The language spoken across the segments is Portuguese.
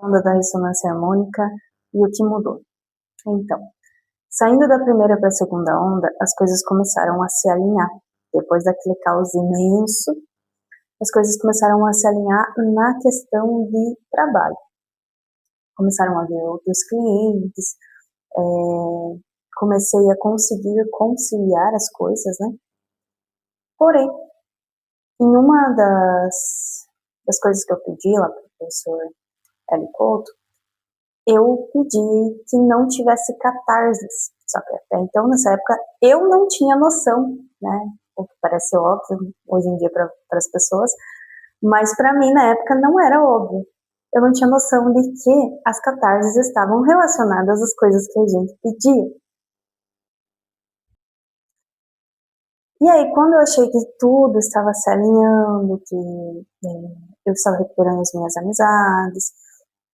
onda da ressonância harmônica e o que mudou. Então, saindo da primeira para a segunda onda, as coisas começaram a se alinhar. Depois daquele caos imenso, as coisas começaram a se alinhar na questão de trabalho. Começaram a vir outros clientes, comecei a conseguir conciliar as coisas, né? Porém, em uma das coisas que eu pedi lá para o professor Hélio Couto, eu pedi que não tivesse catarses. Só que até então, nessa época, eu não tinha noção, né? O que parece óbvio hoje em dia para as pessoas, mas para mim, na época, não era óbvio. Eu não tinha noção de que as catarses estavam relacionadas às coisas que a gente pedia. E aí, quando eu achei que tudo estava se alinhando, que eu estava recuperando as minhas amizades,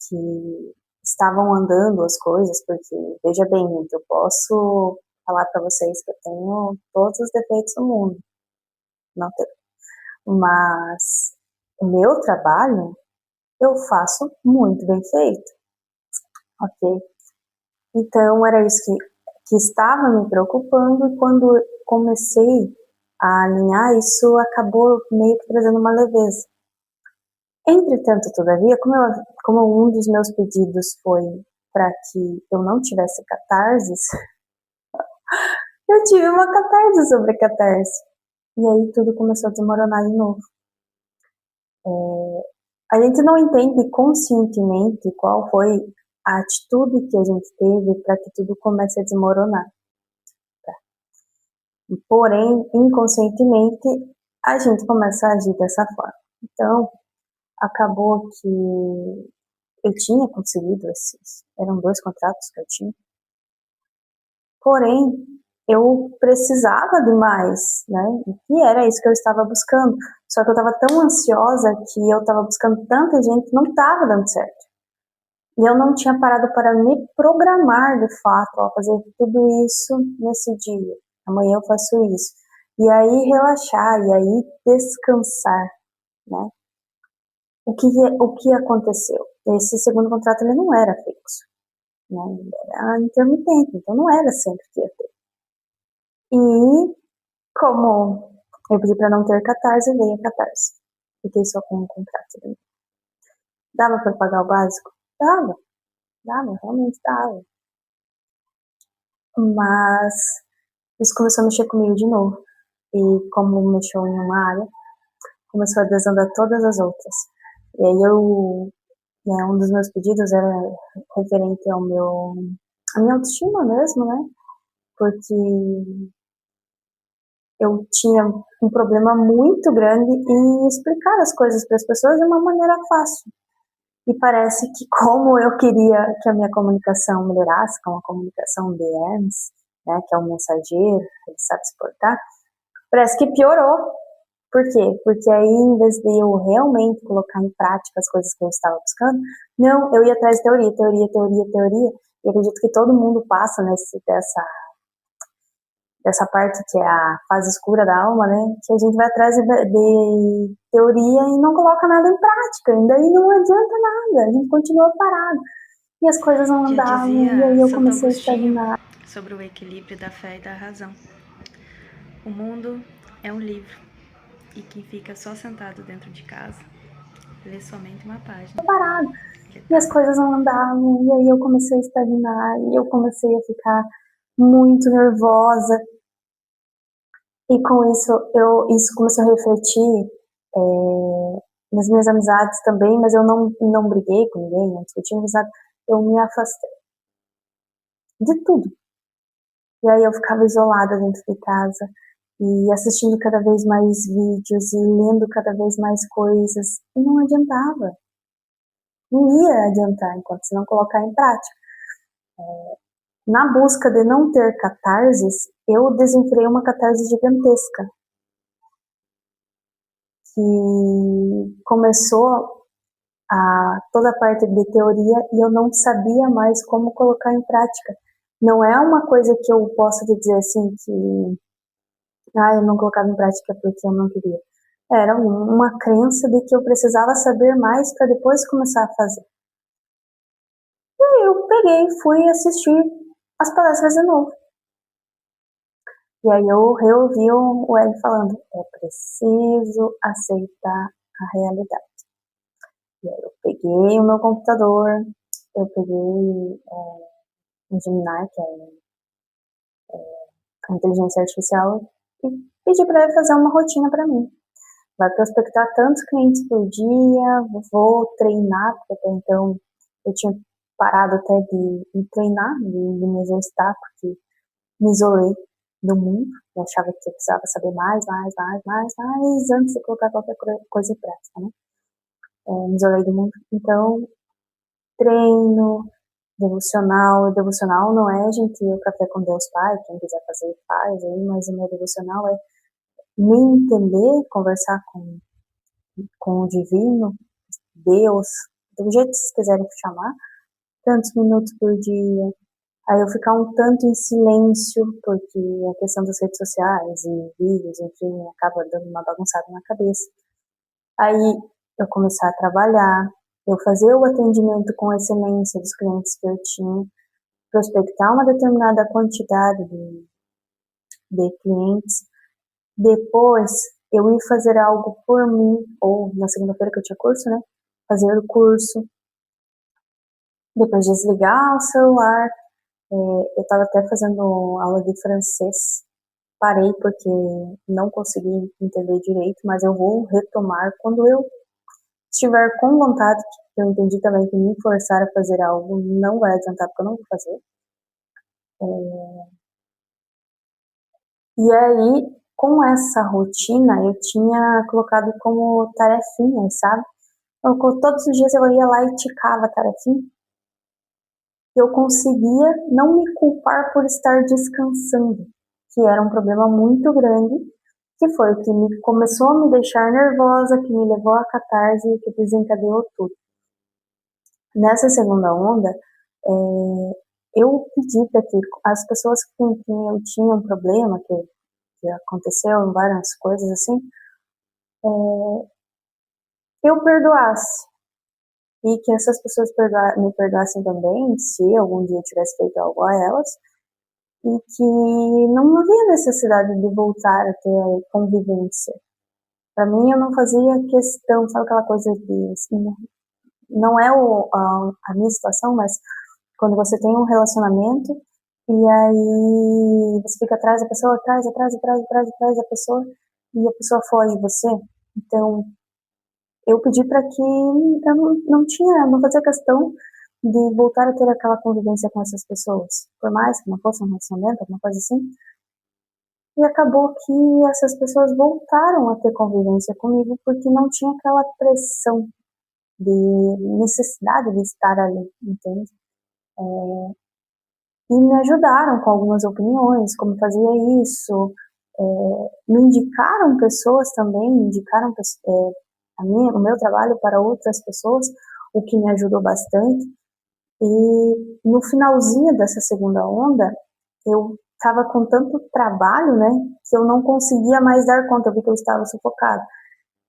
que estavam andando as coisas, porque, veja bem, eu posso falar para vocês que eu tenho todos os defeitos do mundo, não tenho. Mas o meu trabalho eu faço muito bem feito, ok? Então era isso que estava me preocupando, e quando comecei a alinhar, isso acabou meio que trazendo uma leveza. Entretanto, todavia, como um dos meus pedidos foi para que eu não tivesse catarses, eu tive uma catarse sobre catarse. E aí tudo começou a desmoronar de novo. A gente não entende conscientemente qual foi a atitude que a gente teve para que tudo comece a desmoronar. Porém, inconscientemente, a gente começa a agir dessa forma. Então, acabou que eu tinha conseguido eram 2 contratos que eu tinha. Porém, eu precisava de mais, né? E era isso que eu estava buscando. Só que eu estava tão ansiosa que eu estava buscando tanta gente que não estava dando certo. E eu não tinha parado para me programar, de fato, a fazer tudo isso nesse dia. Amanhã eu faço isso. E aí relaxar, e aí descansar, né? O que aconteceu? Esse segundo contrato ele não era fixo, né? Era intermitente, então não era sempre que ia ter. E como eu pedi para não ter catarse, veio a catarse. Fiquei só com um contrato. Né? Dava para pagar o básico? Dava, realmente dava. Mas isso começou a mexer comigo de novo. E como mexeu em uma área, começou a desandar todas as outras. E aí um dos meus pedidos era referente a minha autoestima mesmo, né? Porque eu tinha um problema muito grande em explicar as coisas para as pessoas de uma maneira fácil. E parece que como eu queria que a minha comunicação melhorasse, com a comunicação de Hermes, né, que é um mensageiro, ele sabe se portar, parece que piorou. Por quê? Porque aí, em vez de eu realmente colocar em prática as coisas que eu estava buscando, não, eu ia atrás de teoria. E acredito que todo mundo passa dessa parte que é a fase escura da alma, né? Que a gente vai atrás de teoria e não coloca nada em prática. E daí não adianta nada, a gente continua parado. E as coisas não andavam, e aí eu comecei a estagnar. Sobre o equilíbrio da fé e da razão. O mundo é um livro, e quem fica só sentado dentro de casa lê somente uma página. Parado. E as coisas não andavam, e aí eu comecei a estagnar, e eu comecei a ficar muito nervosa. E com isso começou a refletir nas minhas amizades também, mas eu não briguei com ninguém, não discuti amizade, eu me afastei de tudo. E aí eu ficava isolada dentro de casa, e assistindo cada vez mais vídeos, e lendo cada vez mais coisas, e não adiantava. Não ia adiantar enquanto você não colocar em prática. Na busca de não ter catarses, eu desenfreei uma catarse gigantesca, que começou toda a parte de teoria e eu não sabia mais como colocar em prática. Não é uma coisa que eu possa te dizer assim que eu não colocava em prática porque eu não queria. Era uma crença de que eu precisava saber mais para depois começar a fazer. Eu peguei e fui assistir as palestras de novo. E aí eu reouvi o L falando, é preciso aceitar a realidade. E aí eu peguei o meu computador, eu peguei um Gemini, que é a inteligência artificial, e pedi para ele fazer uma rotina para mim. Vai prospectar tantos clientes por dia, vou treinar, porque até então eu tinha parado até de treinar, de me exercitar, porque me isolei do mundo, eu achava que eu precisava saber mais, antes de colocar qualquer coisa em prática, né? Me isolei do mundo, então treino, devocional não é, gente, o café com Deus Pai, quem quiser fazer faz aí, mas o meu devocional é me entender, conversar com o divino, Deus, do jeito que vocês quiserem chamar, tantos minutos por dia. Aí eu ficar um tanto em silêncio, porque a questão das redes sociais e vídeos, enfim, acaba dando uma bagunçada na cabeça. Aí eu começar a trabalhar, eu fazer o atendimento com excelência dos clientes que eu tinha, prospectar uma determinada quantidade de clientes, depois eu ir fazer algo por mim, ou na segunda-feira que eu tinha curso, né? Fazer o curso, depois desligar o celular. Eu estava até fazendo aula de francês, parei porque não consegui entender direito, mas eu vou retomar quando eu estiver com vontade. Eu entendi também que me forçar a fazer algo não vai adiantar, porque eu não vou fazer. E aí, com essa rotina, eu tinha colocado como tarefinhas, sabe? Todos os dias eu ia lá e ticava a tarefinha. Eu conseguia não me culpar por estar descansando, que era um problema muito grande, que foi o que começou a me deixar nervosa, que me levou à catarse e que desencadeou tudo. Nessa segunda onda, eu pedi para que as pessoas com quem eu tinha um problema, que aconteceu várias coisas assim, eu perdoasse. E que essas pessoas me perdoassem também, se algum dia eu tivesse feito algo a elas, e que não havia necessidade de voltar a ter convivência. Para mim, eu não fazia questão, sabe aquela coisa de, assim, não é a minha situação, mas quando você tem um relacionamento e aí você fica atrás da pessoa, atrás da pessoa, e a pessoa foge de você. Então, eu pedi para que eu não fazia questão de voltar a ter aquela convivência com essas pessoas, por mais que não fosse um relacionamento, alguma coisa assim. E acabou que essas pessoas voltaram a ter convivência comigo porque não tinha aquela pressão de necessidade de estar ali, entende? E me ajudaram com algumas opiniões, como fazia isso, me indicaram pessoas também, me indicaram o meu trabalho para outras pessoas, o que me ajudou bastante. E no finalzinho dessa segunda onda, eu estava com tanto trabalho, né, que eu não conseguia mais dar conta, eu vi que eu estava sufocada.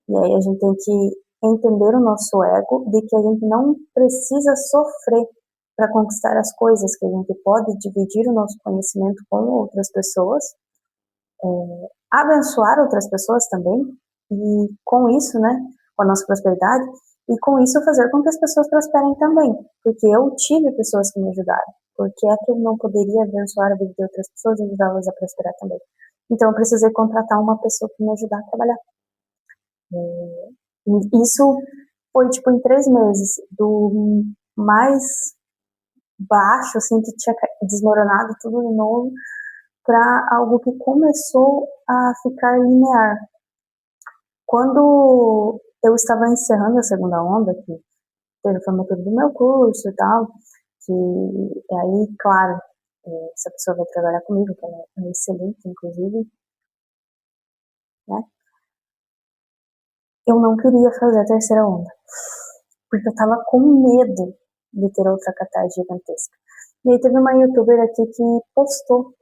E aí a gente tem que entender o nosso ego, de que a gente não precisa sofrer para conquistar as coisas, que a gente pode dividir o nosso conhecimento com outras pessoas, abençoar outras pessoas também, e com isso, né, com a nossa prosperidade, e com isso fazer com que as pessoas prosperem também, porque eu tive pessoas que me ajudaram, porque é que eu não poderia abençoar a vida de outras pessoas e ajudá-las a prosperar também. Então eu precisei contratar uma pessoa para me ajudar a trabalhar. E isso foi tipo em 3 meses, do mais baixo, assim, que tinha desmoronado tudo de novo, para algo que começou a ficar linear. Quando eu estava encerrando a segunda onda, que teve a formatura do meu curso e tal, que aí, claro, essa pessoa vai trabalhar comigo, que ela é excelente, inclusive, né? Eu não queria fazer a terceira onda, porque eu tava com medo de ter outra catarse gigantesca. E aí teve uma youtuber aqui que postou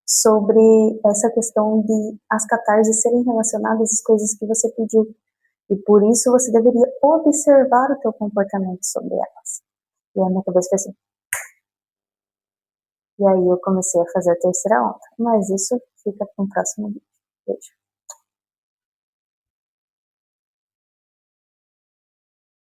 sobre essa questão de as catarses serem relacionadas às coisas que você pediu. E por isso você deveria observar o teu comportamento sobre elas. E a minha cabeça foi assim. E aí eu comecei a fazer a terceira onda. Mas isso fica para um próximo vídeo. Beijo.